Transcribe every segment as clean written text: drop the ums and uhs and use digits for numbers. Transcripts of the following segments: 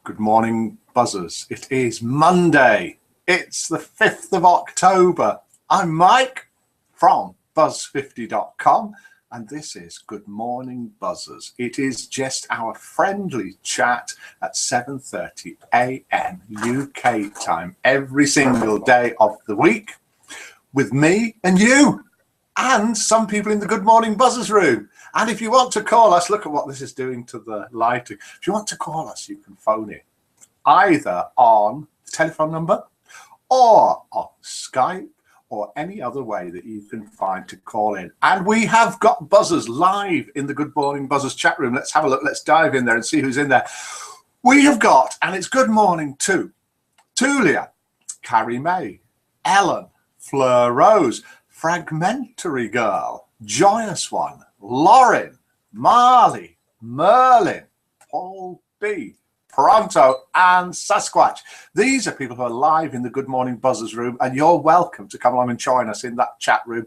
Good morning, buzzers. It is Monday. It's the 5th of October. I'm Mike from buzz50.com, and this is Good Morning Buzzers. It is just our friendly chat at 7:30 a.m. UK time every single day of the week with me and you and some people in the Good Morning Buzzers room. And if you want to call us, look at what this is doing to the lighting. If you want to call us, you can phone in either on the telephone number or on Skype or any other way that you can find to call in. And we have got buzzers live in the Good Morning Buzzers chat room. Let's have a look. Let's dive in there and see who's in there. We have got, and it's good morning to Tulia, Carrie May, Ellen, Fleur Rose, Fragmentary Girl, Joyous One, Lauren, Marley, Merlin, Paul B, Pronto, and Sasquatch. These are people who are live in the Good Morning Buzzers room, and you're welcome to come along and join us in that chat room.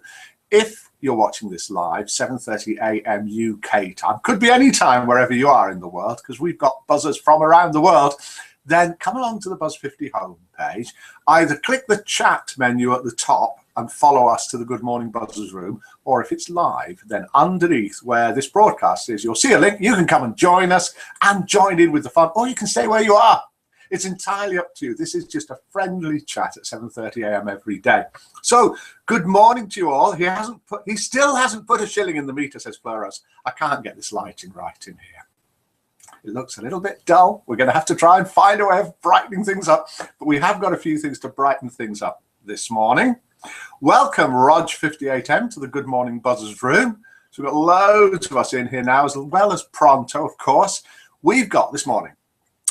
If you're watching this live, 7:30 a.m. UK time, could be any time wherever you are in the world, because we've got buzzers from around the world, then come along to the Buzz50 homepage, either click the chat menu at the top and follow us to the Good Morning Buzzers room, or if it's live, then underneath where this broadcast is, you'll see a link. You can come and join us and join in with the fun, or you can stay where you are. It's entirely up to you. This is just a friendly chat at 7:30 a.m. every day. So good morning to you all. He still hasn't put a shilling in the meter, says Fleuros. I can't get this lighting right in here. It looks a little bit dull. We're going to have to try and find a way of brightening things up, but we have got a few things to brighten things up this morning. Welcome, Rog58M, to the Good Morning Buzzers room. So we've got loads of us in here now, as well as Pronto, of course. We've got this morning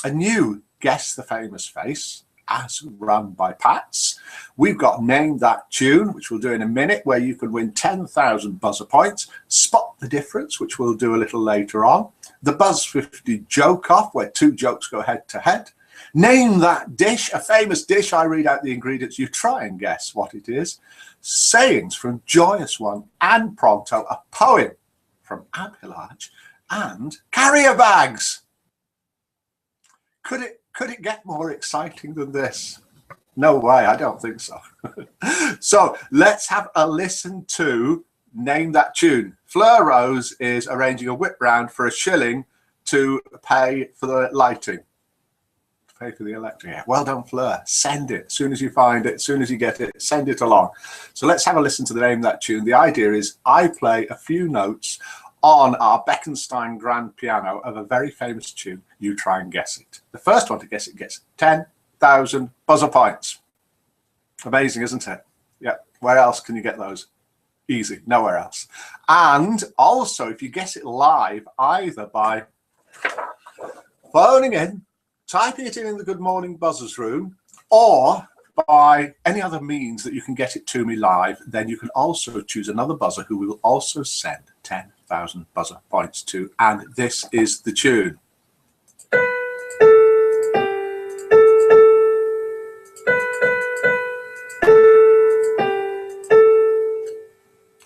a new Guess the Famous Face, as run by Pats. We've got Name That Tune, which we'll do in a minute, where you can win 10,000 buzzer points. Spot the Difference, which we'll do a little later on. The Buzz50 Joke Off, where two jokes go head to head. Name That Dish, a famous dish. I read out the ingredients. You try and guess what it is. Sayings from Joyous One and Pronto. A poem from Abhilaj. And carrier bags. Could it get more exciting than this? No way, I don't think so. So let's have a listen to Name That Tune. Fleur Rose is arranging a whip round for a shilling to pay for the lighting. Pay for the electric. Yeah, well done, Fleur. Send it as soon as you find it, as soon as you get it, send it along. So let's have a listen to the Name That Tune. The idea is I play a few notes on our Bekenstein grand piano of a very famous tune. You try and guess it. The first one to guess it gets 10,000 buzzer points. Amazing, isn't it? Yeah. Where else can you get those? Easy. Nowhere else. And also, if you guess it live, either by phoning in, typing it in the Good Morning Buzzers room, or by any other means that you can get it to me live, then you can also choose another buzzer who will also send 10,000 buzzer points to, and this is the tune.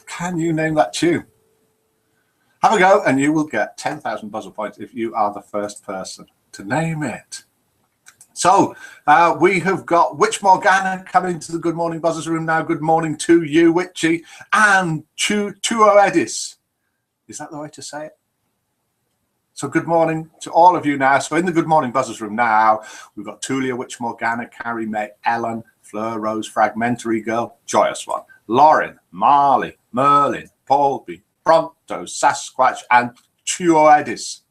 Can you name that tune? Have a go and you will get 10,000 buzzer points if you are the first person to name it. So we have got Witch Morgana coming to the Good Morning Buzzers room now. Good morning to you, Witchy, and Tuo Edis. Is that the way to say it? So good morning to all of you now. So in the Good Morning Buzzers room now, we've got Tulia, Witch Morgana, Carrie May, Ellen, Fleur Rose, Fragmentary Girl, Joyous One, Lauren, Marley, Merlin, Paul B, Pronto, Sasquatch, and Tuo Edis.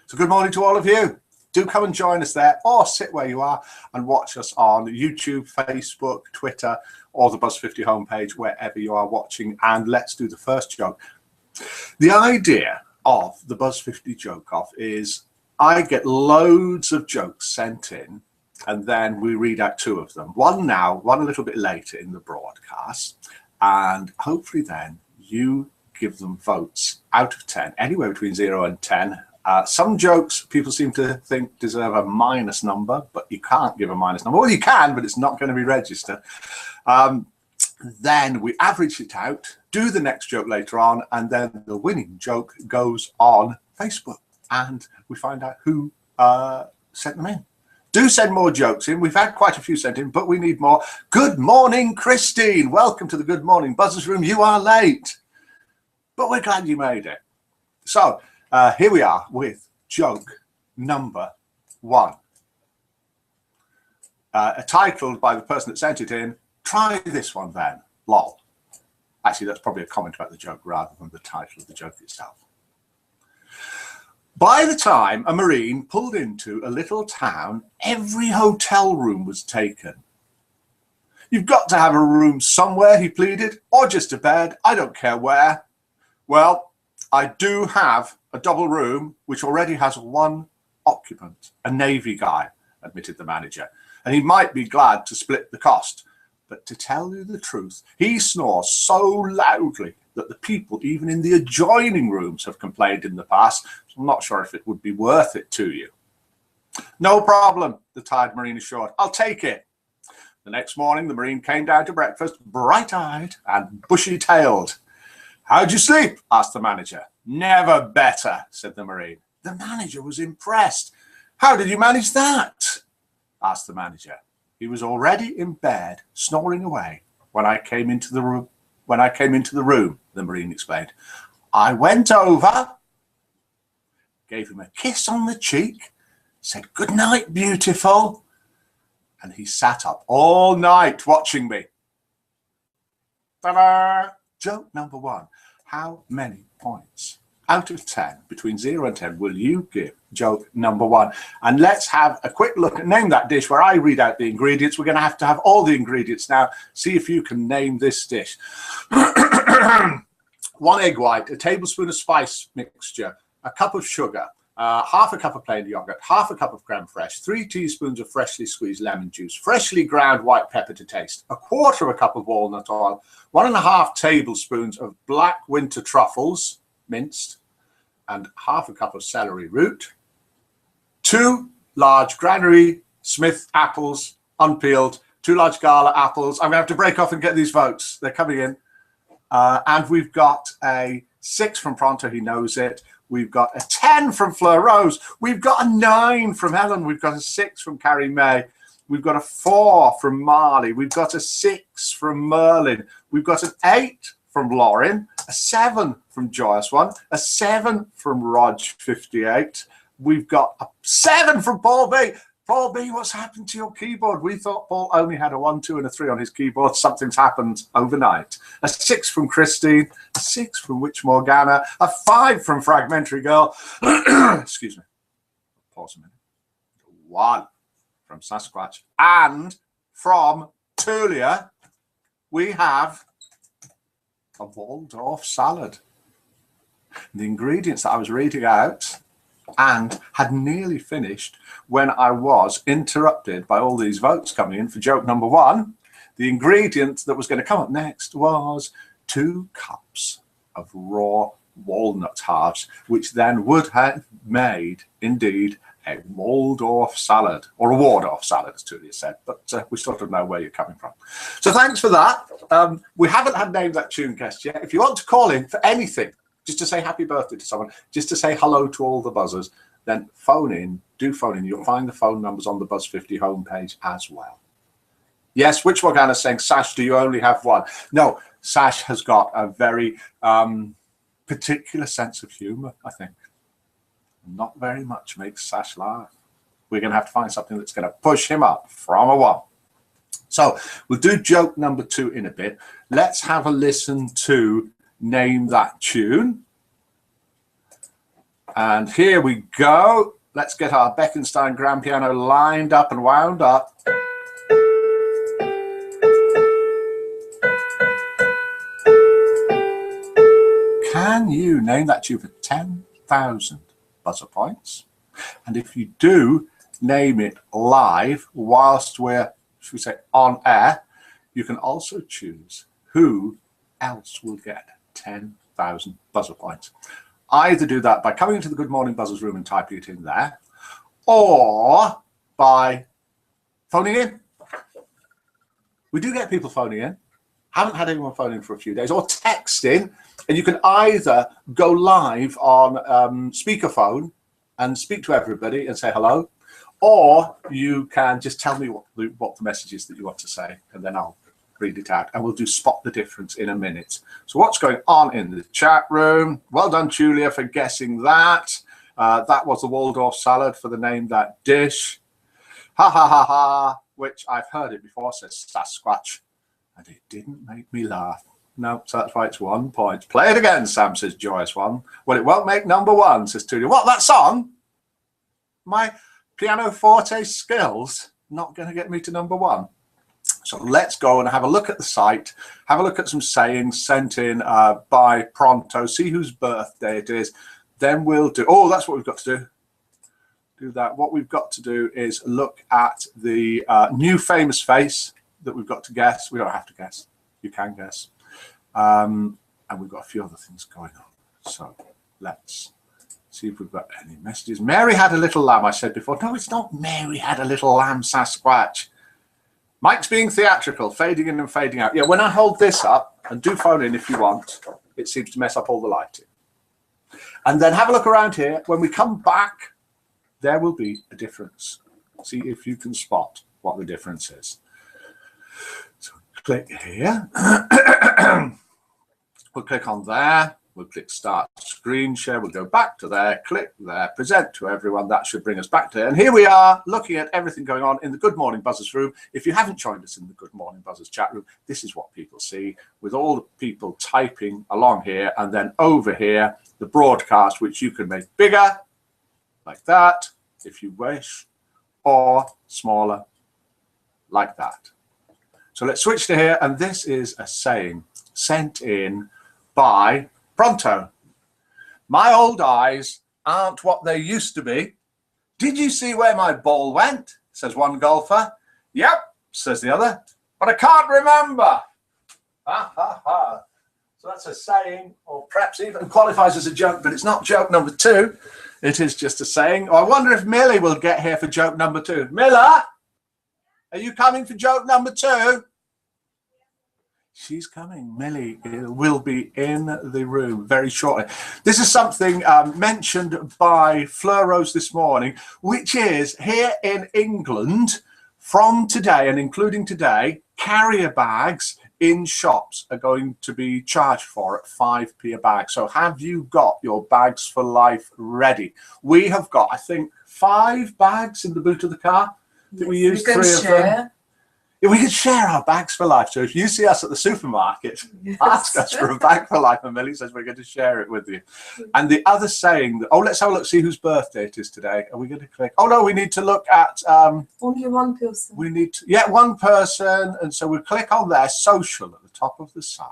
So good morning to all of you. Do come and join us there, or sit where you are and watch us on YouTube, Facebook, Twitter, or the Buzz50 homepage, wherever you are watching. And let's do the first joke. The idea of the Buzz50 Joke Off is I get loads of jokes sent in, and then we read out two of them. One now, one a little bit later in the broadcast. And hopefully then you give them votes out of 10, anywhere between 0 and 10. Some jokes people seem to think deserve a minus number, but you can't give a minus number. Well, you can, but it's not going to be registered. Then we average it out, do the next joke later on, and then the winning joke goes on Facebook. And we find out who send them in. Do send more jokes in. We've had quite a few sent in, but we need more. Good morning, Christine. Welcome to the Good Morning Buzzers Room. You are late, but we're glad you made it. So here we are with joke number 1. Titled by the person that sent it in, "Try this one then, lol." Actually, that's probably a comment about the joke rather than the title of the joke itself. By the time a Marine pulled into a little town, every hotel room was taken. "You've got to have a room somewhere," he pleaded, "or just a bed, I don't care where." "Well, I do have a double room which already has 1 occupant, a Navy guy," admitted the manager, "and he might be glad to split the cost. But to tell you the truth, he snores so loudly that the people even in the adjoining rooms have complained in the past. So I'm not sure if it would be worth it to you." "No problem," the tired Marine assured. "I'll take it." The next morning, the Marine came down to breakfast, bright-eyed and bushy-tailed. "How'd you sleep?" asked the manager. "Never better," said the Marine. The manager was impressed. "How did you manage that?" asked the manager. "He was already in bed, snoring away, when I came into the room, the Marine explained. "I went over, gave him a kiss on the cheek, said, 'Good night, beautiful,' and he sat up all night watching me." Ta-da! Joke number 1. How many points out of 10, between 0 and 10, will you give joke number 1? And let's have a quick look at Name That Dish, where I read out the ingredients. We're going to have all the ingredients now. See if you can name this dish. 1 egg white, a tablespoon of spice mixture, a cup of sugar, half a cup of plain yogurt, half a cup of creme fraiche, 3 teaspoons of freshly squeezed lemon juice, freshly ground white pepper to taste, a quarter of a cup of walnut oil, 1.5 tablespoons of black winter truffles, minced, and half a cup of celery root, 2 large Granary Smith apples, unpeeled, 2 large Gala apples. I'm going to have to break off and get these votes. They're coming in. And we've got a 6 from Pronto, he knows it. We've got a 10 from Fleur Rose. We've got a 9 from Helen. We've got a 6 from Carrie May. We've got a 4 from Marley. We've got a 6 from Merlin. We've got an 8 from Lauren, a 7 from Joyous One, a 7 from Rog58. We've got a 7 from Paul B. Paul B, what's happened to your keyboard? We thought Paul only had a 1, 2, and a 3 on his keyboard. Something's happened overnight. A 6 from Christine, a 6 from Witch Morgana, a 5 from Fragmentary Girl. Excuse me. Pause a minute. 1 from Sasquatch. And from Tulia, we have a Waldorf salad. The ingredients that I was reading out and had nearly finished when I was interrupted by all these votes coming in for joke number 1. The ingredient that was going to come up next was 2 cups of raw walnut halves, which then would have made, indeed, a Waldorf salad, or a Waldorf salad, as Tulia said, but we sort of know where you're coming from. So thanks for that. We haven't had Name That Tune guest yet. If you want to call in for anything, just to say happy birthday to someone, just to say hello to all the buzzers, then phone in, do phone in. You'll find the phone numbers on the Buzz 50 homepage as well. Yes, Witch Morgana is saying, Sash, do you only have 1? No, Sash has got a very particular sense of humour, I think. Not very much makes Sash laugh. We're going to have to find something that's going to push him up from a 1. So we'll do joke number 2 in a bit. Let's have a listen to Name That Tune. And here we go. Let's get our Beckenstein grand piano lined up and wound up. Can you name that tune for 10,000 buzzer points? And if you do name it live whilst we're, should we say, on air, you can also choose who else will get 10,000 buzzer points. Either do that by coming into the Good Morning Buzzers room and typing it in there, or by phoning in. We do get people phoning in. Haven't had anyone phone in for a few days, or text in, and you can either go live on speakerphone and speak to everybody and say hello, Or you can just tell me what the message is that you want to say, and then I'll read it out, and we'll do spot the difference in a minute. So what's going on in the chat room? Well done, Julia, for guessing that. That was the Waldorf salad for the name that dish. Ha ha ha ha, which I've heard it before, says Sasquatch, and it didn't make me laugh. No, so that's why it's 1 point. Play it again, Sam, says Joyous One. Well, it won't make number one, says Tulia. What, that song? My pianoforte skills not going to get me to number one. So let's go and have a look at the site, have a look at some sayings sent in by Pronto, see whose birthday it is. Then we'll do, oh, that's what we've got to do. Do that. What we've got to do is look at the new famous face that we've got to guess. We don't have to guess. You can guess. And we've got a few other things going on. So let's see if we've got any messages. Mary had a little lamb, I said before. No, it's not Mary had a little lamb, Sasquatch. Mike's being theatrical, fading in and fading out. Yeah, when I hold this up, and do phone in if you want, it seems to mess up all the lighting. And then have a look around here. When we come back, there will be a difference. See if you can spot what the difference is. So click here. We'll click on there. We'll click start screen share. We'll go back to there, click there, present to everyone. That should bring us back to there. And here we are looking at everything going on in the Good Morning Buzzers room. If you haven't joined us in the Good Morning Buzzers chat room, this is what people see with all the people typing along here. And then over here, the broadcast, which you can make bigger like that, if you wish, or smaller like that. So let's switch to here. And this is a saying sent in by Pronto. My old eyes aren't what they used to be. Did you see where my ball went? Says one golfer. Yep, says the other, but I can't remember. Ha ha ha. So that's a saying, or perhaps even qualifies as a joke, but it's not joke number two. It is just a saying. I wonder if Millie will get here for joke number two. Mila, are you coming for joke number two? She's coming. Millie will be in the room very shortly. This is something mentioned by Fleur Rose this morning, which is here in England from today and including today, carrier bags in shops are going to be charged for at 5p a bag. So have you got your bags for life ready? We have got, I think, 5 bags in the boot of the car. Yes, we use 3 of them. We could share our bags for life. So if you see us at the supermarket, yes, ask us for a bag for life. And Millie says we're going to share it with you. And the other saying, that, oh, let's have a look, see whose birthday it is today. Are we going to click? Oh, no, we need to look at... only one person. We need to, yeah, one person. And so we'll click on their social at the top of the site.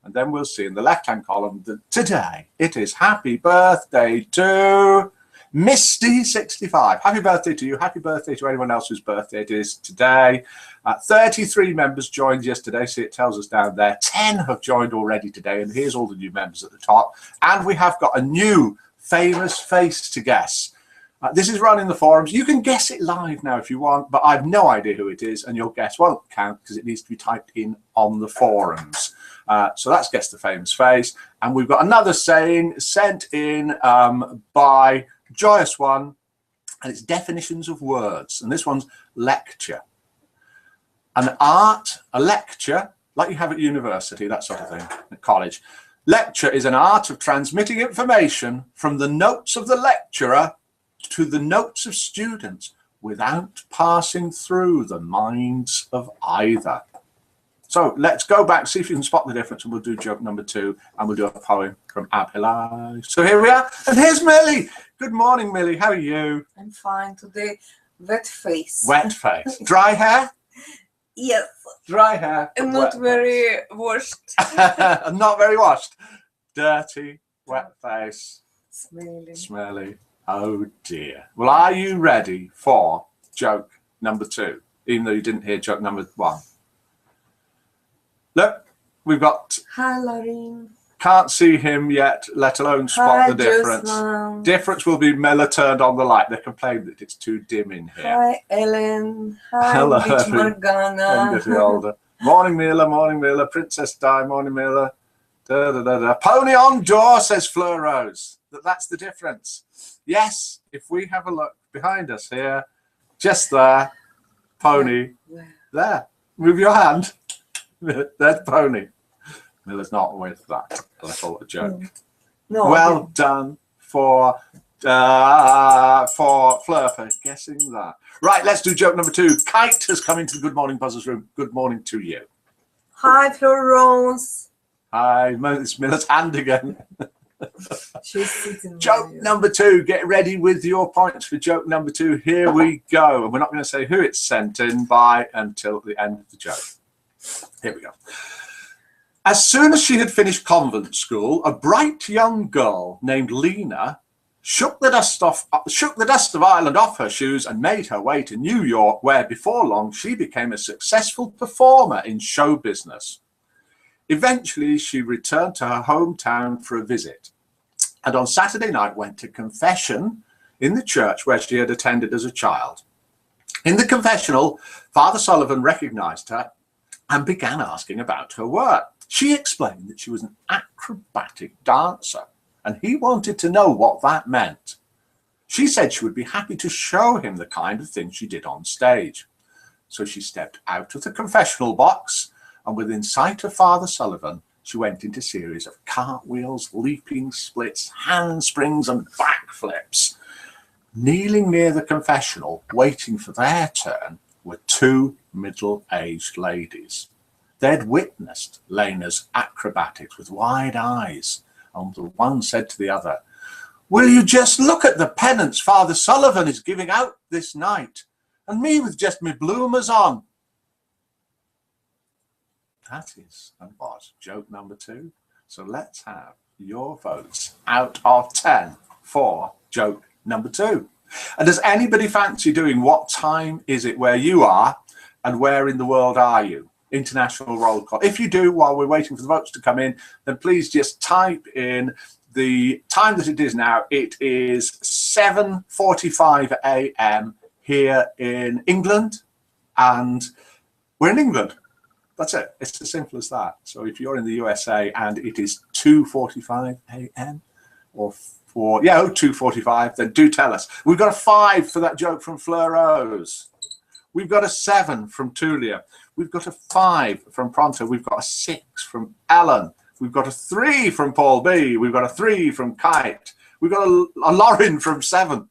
And then we'll see in the left-hand column that today it is happy birthday to... Misty65. Happy birthday to you. Happy birthday to anyone else whose birthday it is today. 33 members joined yesterday. See, it tells us down there. 10 have joined already today. And here's all the new members at the top. And we have got a new famous face to guess. This is run in the forums. You can guess it live now if you want, but I've no idea who it is. And your guess won't count because it needs to be typed in on the forums. So that's Guess the Famous Face. And we've got another saying sent in by Joyous One, and it's definitions of words. And this one's lecture. An art, a lecture, like you have at university, that sort of thing, at college. Lecture is an art of transmitting information from the notes of the lecturer to the notes of students without passing through the minds of either. So let's go back, see if you can spot the difference, and we'll do joke number 2, and we'll do a poem from Abhilai. So here we are, and here's Millie. Good morning, Millie. How are you? I'm fine today. Wet face. Wet face. Dry hair? Yes. Dry hair. And not very washed. Not very washed. Dirty, wet face. Smelly. Smelly. Oh dear. Well, are you ready for joke number 2? Even though you didn't hear joke number 1. Look, we've got... Hi, Lorraine. Can't see him yet, let alone spot the difference. Difference will be Mila turned on the light. They complain that it's too dim in here. Hi, Ellen. Hi, hello, Beach Morgana. Morning, Mila. Morning, Mila. Princess Di. Morning, Mila. Da, da, da, da. Pony on door, says Fleur Rose. That's the difference. Yes, if we have a look behind us here, just there, pony, there. Move your hand. There's pony. Mila's not with that little joke. No, Well done for Fleur for guessing that. Right, let's do joke number 2. Kite has come into the Good Morning Buzzers room. Good morning to you. Hi, Florence. Hi, it's Mila's hand again. She's sitting. Joke number 2. Get ready with your points for joke number 2. Here we go. And we're not going to say who it's sent in by until the end of the joke. Here we go. As soon as she had finished convent school, a bright young girl named Lena shook the dust of Ireland off her shoes and made her way to New York, where before long she became a successful performer in show business. Eventually, she returned to her hometown for a visit, and on Saturday night went to confession in the church where she had attended as a child. In the confessional, Father Sullivan recognized her and began asking about her work. She explained that she was an acrobatic dancer, and he wanted to know what that meant. She said she would be happy to show him the kind of thing she did on stage. So she stepped out of the confessional box, and within sight of Father Sullivan, she went into a series of cartwheels, leaping splits, handsprings, and backflips. Kneeling near the confessional, waiting for their turn, were 2 middle-aged ladies. They'd witnessed Lena's acrobatics with wide eyes, and the one said to the other, "Will you just look at the penance Father Sullivan is giving out this night, and me with just my bloomers on." That is and was joke number 2. So let's have your votes out of 10 for joke number 2. And does anybody fancy doing what time is it where you are and where in the world are you? International roll call. If you do, while we're waiting for the votes to come in, then please just type in the time that it is now. It is 7:45 a.m. here in England, and we're in England. That's it. It's as simple as that. So if you're in the USA and it is 2:45 a.m. or 2:45, then do tell us. We've got a 5 for that joke from Fleur Rose. We've got a 7 from Tulia. We've got a 5 from Pronto. We've got a 6 from Ellen. We've got a 3 from Paul B. We've got a 3 from Kite. We've got a Lauren from 7,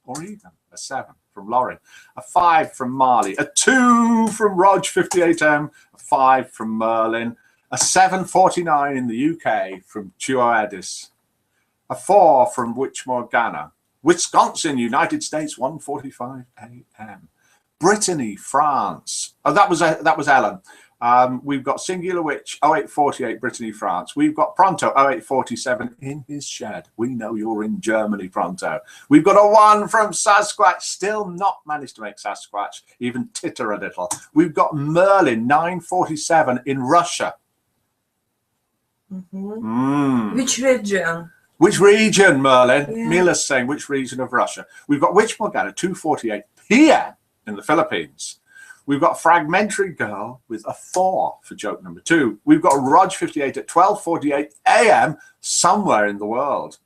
or even a 7 from Lauren. A 5 from Marley. A 2 from Rog58M. A 5 from Merlin. A 7:49 in the UK from Duo Edis. A 4 from Witchmore, Ghana. Wisconsin, United States, 1:45 a.m. Brittany, France. Oh, that was Ellen. We've got Singular Witch, 0848, Brittany, France. We've got Pronto, 0847, in his shed. We know you're in Germany, Pronto. We've got a 1 from Sasquatch, still not managed to make Sasquatch even titter a little. We've got Merlin, 947, in Russia. Which region? Which region, Merlin? Yeah. Mila's saying which region of Russia. We've got Witchmore, Ghana, 2:48 p.m. in the Philippines. We've got Fragmentary Girl with a 4 for joke number 2. We've got Rog58 at 12:48 a.m. somewhere in the world.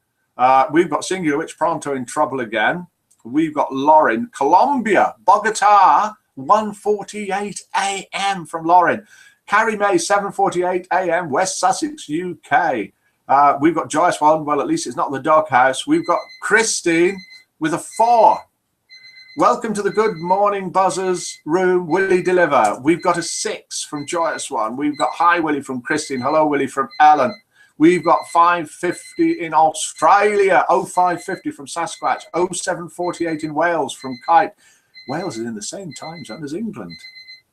We've got Singular Witch Pronto in trouble again. We've got Lauren, Colombia, Bogota, 1:48 a.m. from Lauren. Carrie May, 7:48 a.m. West Sussex, UK. We've got Joyce One. Well, at least it's not the doghouse. We've got Christine with a 4. Welcome to the Good Morning Buzzers room, Willie Deliver. We've got a 6 from Joyous One. We've got Hi Willie from Christine. Hello Willie from Ellen. We've got 550 in Australia, 0550 from Sasquatch, 0748 in Wales from Kite. Wales is in the same time zone as England.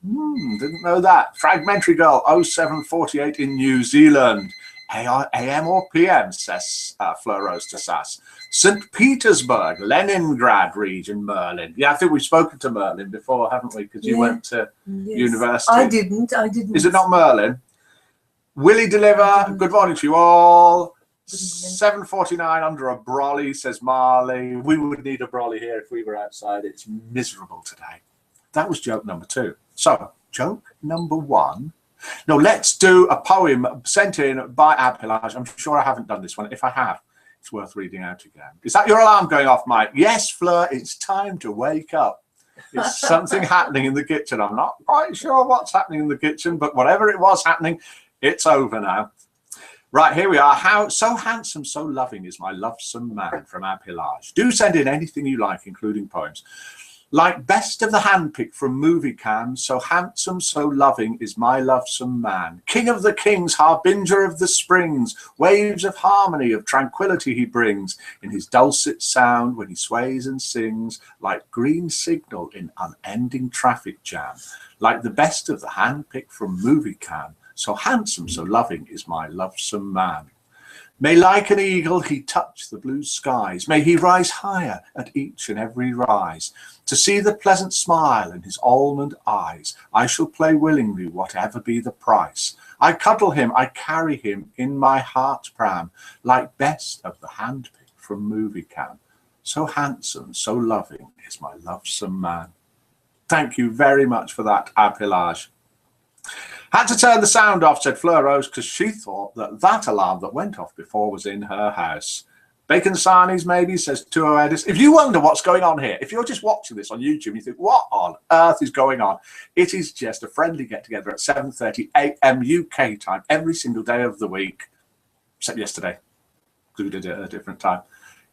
Didn't know that. Fragmentary Girl, 0748 in New Zealand. AM or PM, says Fleur Rose to Sass. St. Petersburg, Leningrad region, Merlin. Yeah, I think we've spoken to Merlin before, haven't we? Because you went to university. I didn't. Is it not Merlin? Willie Deliver, good morning to you all. 7:49 under a brolly, says Marley. We would need a brolly here if we were outside. It's miserable today. That was joke number 2. So, joke number 1. No, let's do a poem sent in by Abhilaj. I'm sure I haven't done this one. If I have, It's worth reading out again. Is that your alarm going off, Mike? Yes, Fleur, it's time to wake up. It's something happening in the kitchen. I'm not quite sure what's happening in the kitchen, but whatever it was happening, it's over now. Right, here we are. How so handsome, so loving is my lovesome man, from Abhilaj. Do send in anything you like, including poems. Like best of the handpick from movie cam, so handsome, so loving is my lovesome man. King of the kings, harbinger of the springs, waves of harmony, of tranquility he brings, in his dulcet sound when he sways and sings, like green signal in unending traffic jam. Like the best of the handpick from movie cam, so handsome, so loving is my lovesome man. May like an eagle he touch the blue skies, may he rise higher at each and every rise. To see the pleasant smile in his almond eyes, I shall play willingly whatever be the price. I cuddle him, I carry him in my heart pram, like best of the handpick from movie cam. So handsome, so loving is my lovesome man. Thank you very much for that, Abhilaj. Had to turn the sound off, said Fleur Rose, because she thought that alarm that went off before was in her house. Bacon Sarnies, maybe, says Tuo Edis. If you wonder what's going on here, if you're just watching this on YouTube, you think, what on earth is going on? It is just a friendly get-together at 7:30 a.m. UK time every single day of the week, except yesterday, because we did it at a different time.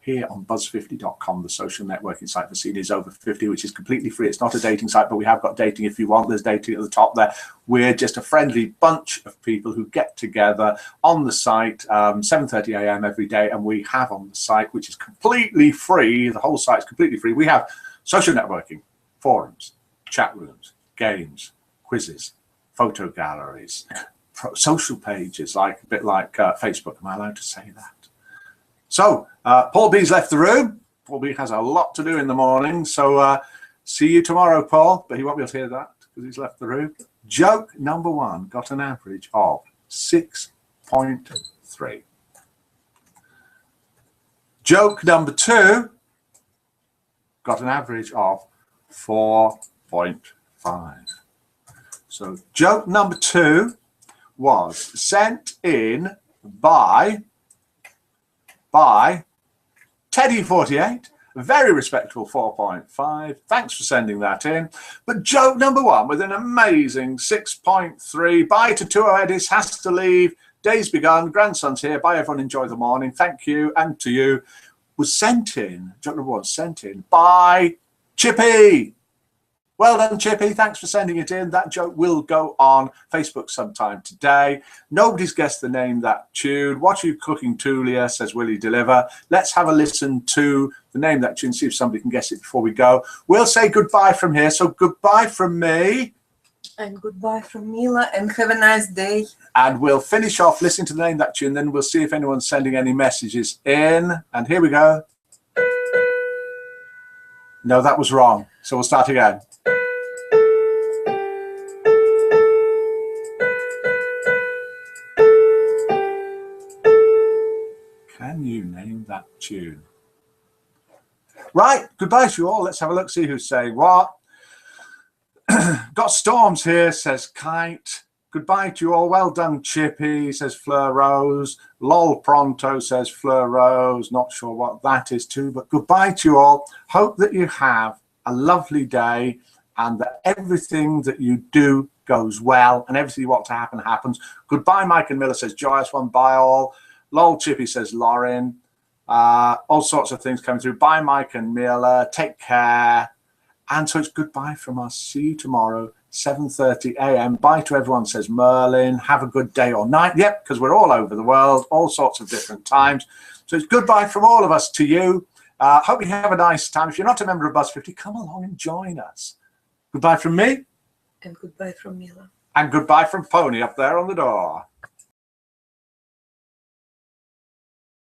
Here on buzz50.com, the social networking site for seniors over 50, which is completely free. It's not a dating site, but we have got dating if you want. There's dating at the top there. We're just a friendly bunch of people who get together on the site 7:30 a.m. every day, and we have on the site, which is completely free, the whole site is completely free. We have social networking, forums, chat rooms, games, quizzes, photo galleries, social pages, like a bit like Facebook. Am I allowed to say that? So, Paul B's left the room. Paul B has a lot to do in the morning. So, see you tomorrow, Paul. But he won't be able to hear that because he's left the room. Joke number one got an average of 6.3. Joke number two got an average of 4.5. So, joke number two was sent in by Teddy48, very respectable 4.5. Thanks for sending that in. But joke number one with an amazing 6.3. Bye to Tuo Edis, has to leave. Day's begun. Grandson's here. Bye, everyone. Enjoy the morning. Thank you. And to you. Was sent in, joke number one, sent in by Chippy. Well done, Chippy. Thanks for sending it in. That joke will go on Facebook sometime today. Nobody's guessed the name that tune. What are you cooking, Tulia, says Willie Deliver. Let's have a listen to the name that tune, see if somebody can guess it before we go. We'll say goodbye from here. So goodbye from me. And goodbye from Mila, and have a nice day. And we'll finish off listening to the name that tune. Then we'll see if anyone's sending any messages in. And here we go. No, that was wrong. So we'll start again. Can you name that tune? Right, goodbye to you all. Let's have a look, see who's saying what. Got storms here, says Kite. Goodbye to you all. Well done, Chippy, says Fleur Rose. Lol pronto, says Fleur Rose. Not sure what that is too, but goodbye to you all. Hope that you have a lovely day and that everything that you do goes well and everything you want to happen happens. Goodbye, Mike and Miller, says joyous one. Bye all. Lol Chippy, says Lauren. All sorts of things coming through. Bye, Mike and Miller. Take care. And so it's goodbye from us. See you tomorrow, 7:30 a.m. Bye to everyone, says Merlin. Have a good day or night. Yep, because we're all over the world, all sorts of different times. So it's goodbye from all of us to you. Hope you have a nice time. If you're not a member of Buzz50, come along and join us. Goodbye from me. And goodbye from Mila. And goodbye from Pony up there on the door.